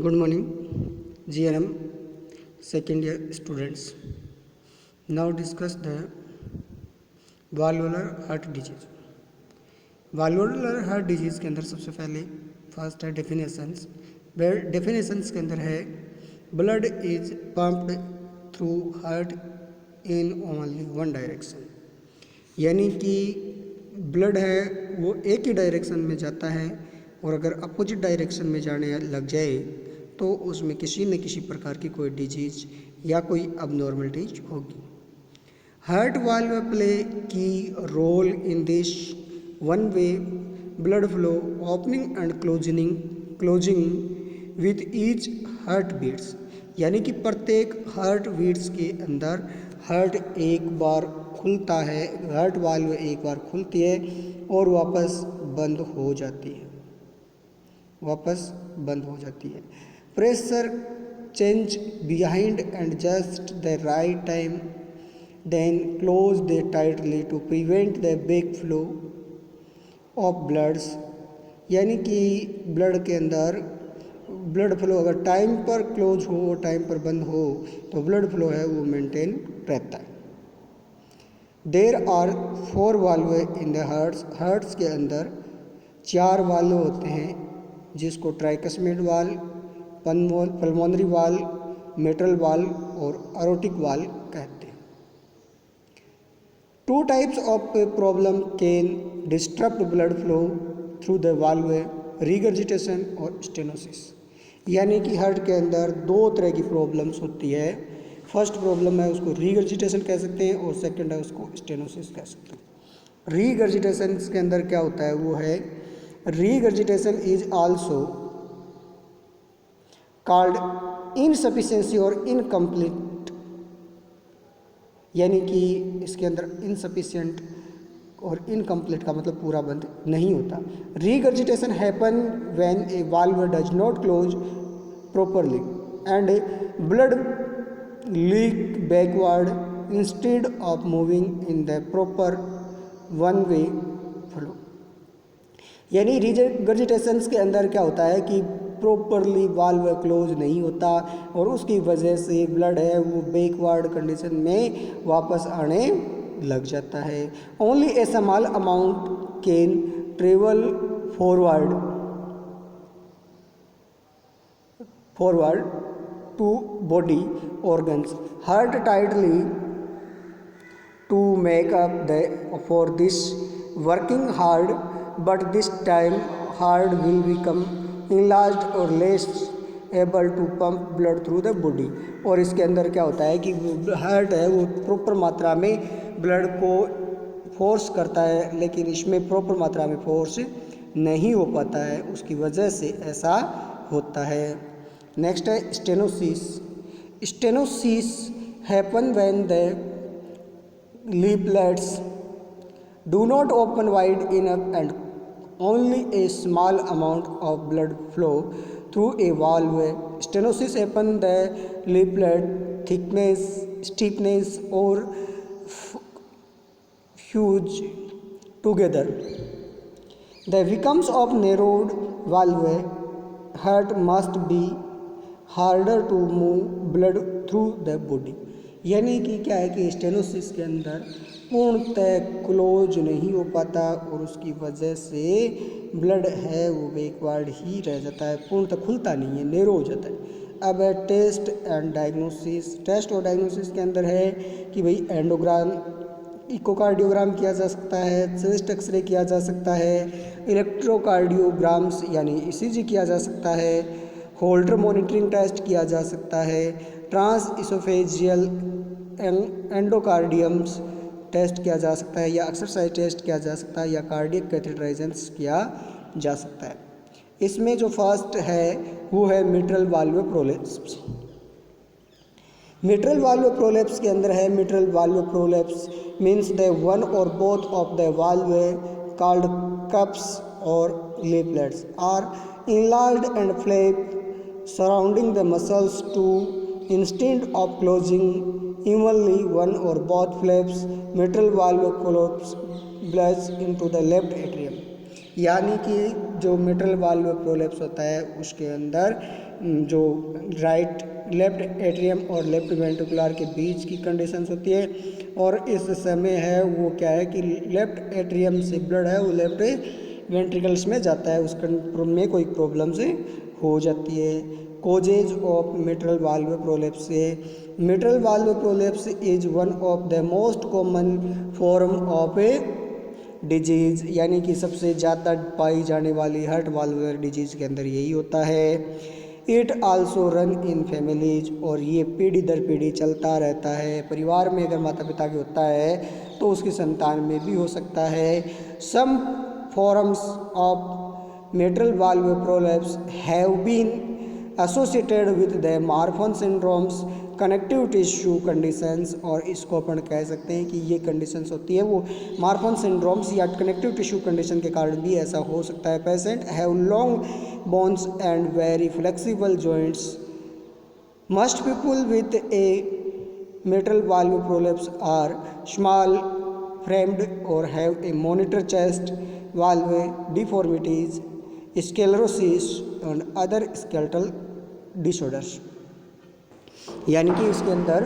Good morning, GNM second year students. Now discuss the valvular heart disease. valvular heart disease के अंदर सबसे पहले first है definitions. Definitions के अंदर है blood is pumped through heart in only one direction, यानी कि ब्लड है वो एक ही डायरेक्शन में जाता है और अगर अपोजिट डायरेक्शन में जाने लग जाए तो उसमें किसी न किसी प्रकार की कोई डिजीज या कोई अबनॉर्मलिटीज होगी. Heart valve play key role in this one way blood flow opening and closing with each heart beats, यानी कि प्रत्येक हार्ट बीट्स के अंदर हार्ट एक बार खुलता है, हार्ट वाल्व एक बार खुलती है और वापस बंद हो जाती है. Pressure change behind and just the right time, then close they tightly to prevent the back flow of bloods, यानी कि ब्लड के अंदर ब्लड फ्लो अगर टाइम पर क्लोज हो, टाइम पर बंद हो तो ब्लड फ्लो है वो मेंटेन रहता है. There are 4 valve in the hearts के अंदर 4 वाल्व होते हैं जिसको tricuspid valve, pulmonary valve, mitral valve और एरोटिक वाल्व कहते हैं. 2 types of problem can disturb blood flow through the valve, regurgitation और स्टेनोसिस, यानी कि हार्ट के अंदर 2 तरह की प्रॉब्लम्स होती है. फर्स्ट प्रॉब्लम है उसको रीगर्जिटेशन कह सकते हैं और सेकंड है उसको स्टेनोसिस कह सकते हैं. रीगर्जिटेशन के अंदर क्या होता है वो है regurgitation is also called insufficiency और इनकम्प्लीट, यानी कि इसके अंदर इनसफिशिएंट और इनकम्प्लीट का मतलब पूरा बंद नहीं होता. Regurgitation happen when a valve does not close properly and blood leak backward instead of moving in the proper one way flow, यानी रीगर्जिटेशंस के अंदर क्या होता है कि प्रॉपरली वाल्व क्लोज नहीं होता और उसकी वजह से ब्लड है वो बैकवर्ड कंडीशन में वापस आने लग जाता है. Only a small amount can travel forward to body organs. Heart tightly to make up for this working hard, but this time heart will become enlarged or less able to pump blood through the body. और इसके अंदर क्या होता है कि heart है वो proper मात्रा में ब्लड को फोर्स करता है लेकिन इसमें प्रॉपर मात्रा में फोर्स नहीं हो पाता है, उसकी वजह से ऐसा होता है. नेक्स्ट है stenosis. Stenosis happen when the leaflets do not open wide enough and only a small amount of blood flow through a valve. Stenosis happen the leaflet thickness, stiffness or fuse together. The becomes of narrowed valve, heart must be harder to move blood through the body, यानी कि क्या है कि stenosis के अंदर पूर्णतः close नहीं हो पाता और उसकी वजह से ब्लड है वो बैकवर्ड ही रह जाता है, पूर्णतः खुलता नहीं है, नेरो हो जाता है. अब है टेस्ट एंड डायग्नोसिस. टेस्ट और डायग्नोसिस के अंदर है कि भाई एंडोग्राम, इकोकार्डियोग्राम किया जा सकता है, चेस्ट एक्सरे किया जा सकता है, इलेक्ट्रोकार्डियोग्राम्स यानी ईसीजी किया जा सकता है, होल्टर मॉनिटरिंग टेस्ट किया जा सकता है, ट्रांस इसोफेजियल एंडोकार्डियम्स टेस्ट किया जा सकता है या एक्सरसाइज टेस्ट किया जा सकता है या कार्डियक कैथेटराइजेशंस किया जा सकता है. इसमें जो फर्स्ट है वो है mitral valve prolapse. Mitral valve prolapse के अंदर है mitral valve prolapse means the one और both of the valve called cusps और leaflets are enlarged and flap surrounding the muscles to instead of closing evenly one or both flaps, mitral valve collapses into the left atrium, यानी कि जो mitral valve prolapse होता है उसके अंदर जो right left atrium और लेफ्ट वेंट्रिकुलर के बीच की कंडीशंस होती है। और इस समय है वो क्या है कि लेफ्ट एट्रियम से ब्लड है वो लेफ्ट वेंट्रिकल्स में जाता है, उस में कोई प्रॉब्लम से हो जाती है। Causes of mitral valve prolapse से mitral valve prolapse is one of the most common form of a disease, यानी कि सबसे ज़्यादा पाई जाने वाली हार्ट वाल्वुलर डिजीज के अंदर यही होता है। It also run in families, और ये पीढ़ी दर पीढ़ी चलता रहता है। परिवार में अगर माता पिता के होता है तो उसकी संतान में भी हो सकता है। Some forms of mitral valve prolapse have been associated with the Marfan syndromes connective tissue conditions, और इसको अपन कह सकते हैं कि ये कंडीशंस होती है वो मार्फन सिंड्रोम्स या कनेक्टिव टिश्यू कंडीशन के कारण भी ऐसा हो सकता है। Patient have long bones and very flexible joints. Most people with a mitral valve prolapse are small framed or have a monitor chest valve deformities, sclerosis and other skeletal disorders, यानी कि इसके अंदर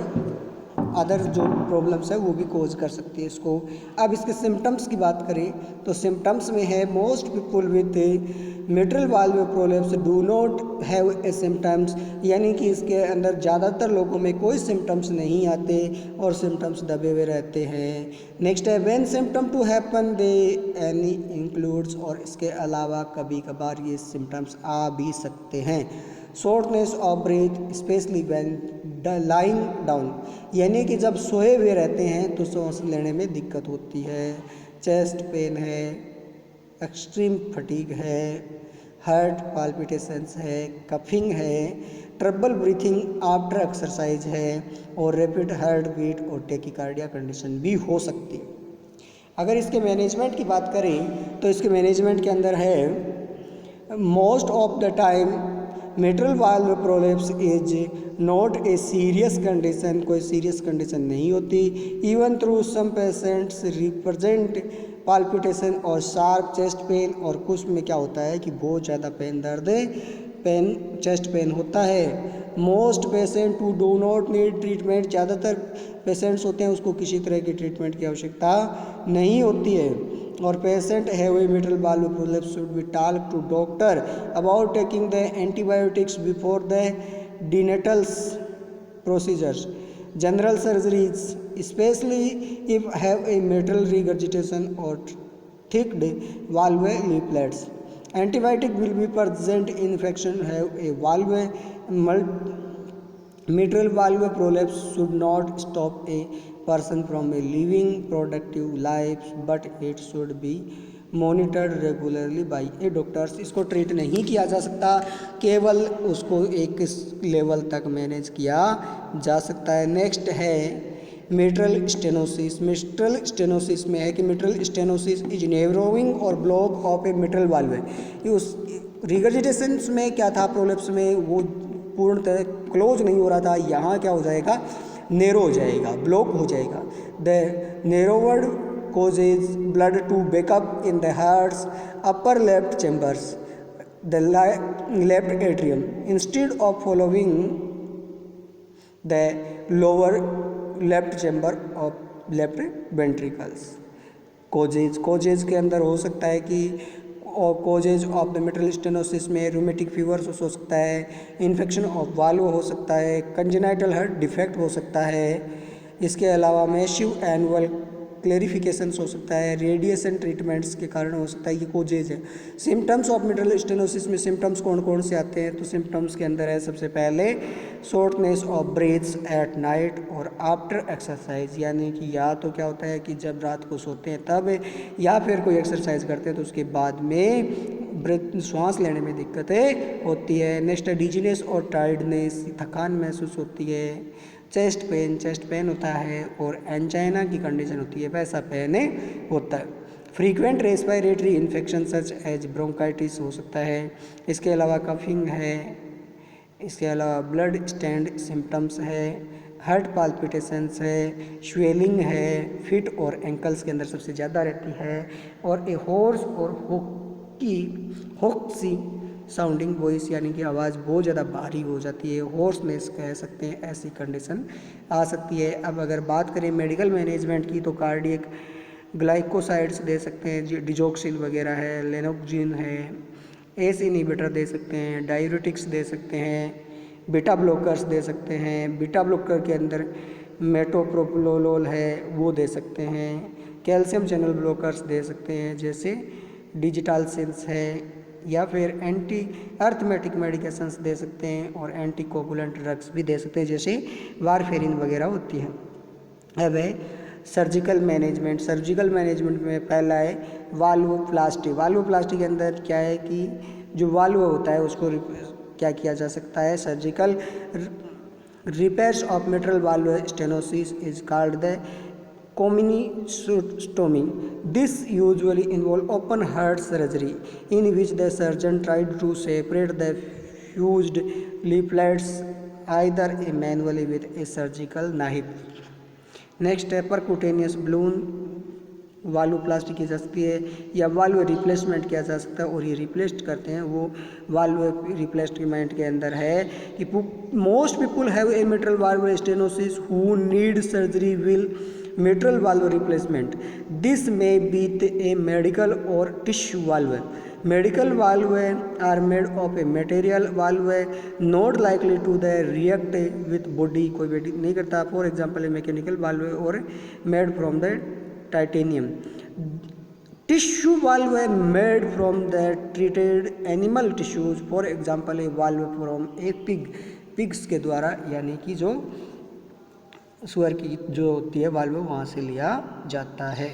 अदर जो problems है वो भी कोज कर सकती है इसको। अब इसके सिम्टम्स की बात करें तो सिम्टम्स में है most people with mitral valve prolapse do not have a symptoms, यानी कि इसके अंदर ज़्यादातर लोगों में कोई सिम्टम्स नहीं आते और सिम्टम्स दबे हुए रहते हैं। नेक्स्ट है when symptom to happen they any includes, और इसके अलावा कभी कभार ये सिम्टम्स आ भी सकते हैं। Shortness of breath especially when lying down, यानी कि जब सोए हुए रहते हैं तो सांस लेने में दिक्कत होती है। चेस्ट पेन है, एक्सट्रीम फटीग है, हार्ट पाल्पिटेशंस है, कफिंग है, ट्रबल ब्रीथिंग आफ्टर एक्सरसाइज है, और रैपिड हार्ट बीट और टेकिकार्डिया कंडीशन भी हो सकती है। अगर इसके मैनेजमेंट की बात करें तो इसके मैनेजमेंट के अंदर है most of the time mitral valve prolapse is not a serious condition, कोई सीरियस कंडीशन नहीं होती। Even through some patients represent palpitation और शार्प चेस्ट पेन, और कुछ में क्या होता है कि बहुत ज़्यादा पेन दर्द पेन चेस्ट पेन होता है। Most patient to do not need treatment, ज़्यादातर पेशेंट्स होते हैं उसको किसी तरह की ट्रीटमेंट की आवश्यकता नहीं होती है। और patient have a mitral valve prolapse should be talk to doctor about taking the antibiotics before the dental procedures, general surgeries specially if have a mitral regurgitation or thicked valve leaflets. Antibiotic will be present in infection have a valve mitral valve prolapse should not stop a person from a living productive life, but it should be monitored regularly by A doctors. इसको treat नहीं किया जा सकता, केवल उसको एक level तक manage किया जा सकता है। नेक्स्ट है मिट्रल स्टेनोसिस। मिट्रल स्टेनोसिस में है कि मिट्रल स्टेनोसिस इज नेवरोइंग और block of A mitral valve. उस रिगर्जिटेशंस में क्या था, प्रोलेप्स में वो पूर्णतः क्लोज नहीं हो रहा था, यहाँ क्या हो जाएगा, नेरो हो जाएगा, ब्लॉक हो जाएगा। The narrowed causes blood to back up in the heart's upper left chambers, the left atrium, instead of following the lower left chamber of left ventricles. causes के अंदर हो सकता है कि causes of the mitral stenosis में rheumatic fever हो सकता है, इन्फेक्शन ऑफ वाल्व हो सकता है, कंजेनाइटल हार्ट डिफेक्ट हो सकता है। इसके अलावा मैसिव एनुअल क्लेरिफिकेशंस हो सकता है, रेडिएशन ट्रीटमेंट्स के कारण हो सकता है, ये कोजेज है। सिम्टम्स ऑफ मिट्रल स्टेनोसिस में सिम्टम्स कौन कौन से आते हैं, तो सिम्टम्स के अंदर है सबसे पहले shortness of breaths at night और आफ्टर एक्सरसाइज, यानी कि या तो क्या होता है कि जब रात को सोते हैं तब, या फिर कोई एक्सरसाइज करते हैं तो उसके बाद में ब्रेथ सांस लेने में दिक्कतें होती है। नेक्स्ट है डिजीनेस और टायर्डनेस, थकान महसूस होती है। चेस्ट पेन होता है, और एंजाइना की कंडीशन होती है, वैसा पेन होता है। Frequent respiratory infection such as bronchitis हो सकता है। इसके अलावा कफिंग है, इसके अलावा ब्लड स्टैंड सिम्टम्स है, हार्ट पाल्पिटेशंस है, स्वेलिंग है, फिट और एंकल्स के अंदर सबसे ज़्यादा रहती है, और ए हॉर्स और होक्सी साउंडिंग वॉइस यानी कि आवाज़ बहुत ज़्यादा भारी हो जाती है, होर्सनेस कह सकते हैं, ऐसी कंडीशन आ सकती है। अब अगर बात करें मेडिकल मैनेजमेंट की तो कार्डियक ग्लाइकोसाइड्स दे सकते हैं, डिजोक्सिल वगैरह है, लेनोक्सिन है, एस इनहिबिटर दे सकते हैं, डायूरेटिक्स दे सकते हैं, बीटा ब्लॉकर्स दे सकते हैं। बीटा ब्लॉकर के अंदर मेटोप्रोप्रोलोल है वो दे सकते हैं, कैल्शियम चैनल ब्लॉकर्स दे सकते हैं जैसे डिजिटालसिन्स है, या फिर एंटी अर्थमेटिक मेडिकेशंस दे सकते हैं और एंटी कोगुलेंट ड्रग्स भी दे सकते हैं जैसे वारफेरिन वगैरह होती है। अब है सर्जिकल मैनेजमेंट। सर्जिकल मैनेजमेंट में पहला है वाल्वोप्लास्टी। वाल्वोप्लास्टी के अंदर क्या है कि जो वाल्व होता है उसको क्या किया जा सकता है, surgical repairs of mitral valve stenosis is called the coministomy. This usually involves open heart surgery in which the surgeon tried to separate the fused leaflets either manually with a surgical knife. Next है percutaneous balloon वाल्वोप्लास्टी की जा सकती है या valve replacement किया जा सकता है, और ये रिप्लेस करते हैं वो वाल्व रिप्लेसमेंट के अंदर है कि most people have a mitral valve stenosis who need surgery will mitral valve replacement. This may be a medical और tissue valve. Medical valve are made of a material valve not likely to the react with body, कोई भी नहीं करता। For example a mechanical valve और made from the titanium. Tissue valve made from the treated animal tissues, for example a valve from a pig, pigs के द्वारा यानी कि जो सुअर की जो होती है वाल्व वहाँ से लिया जाता है।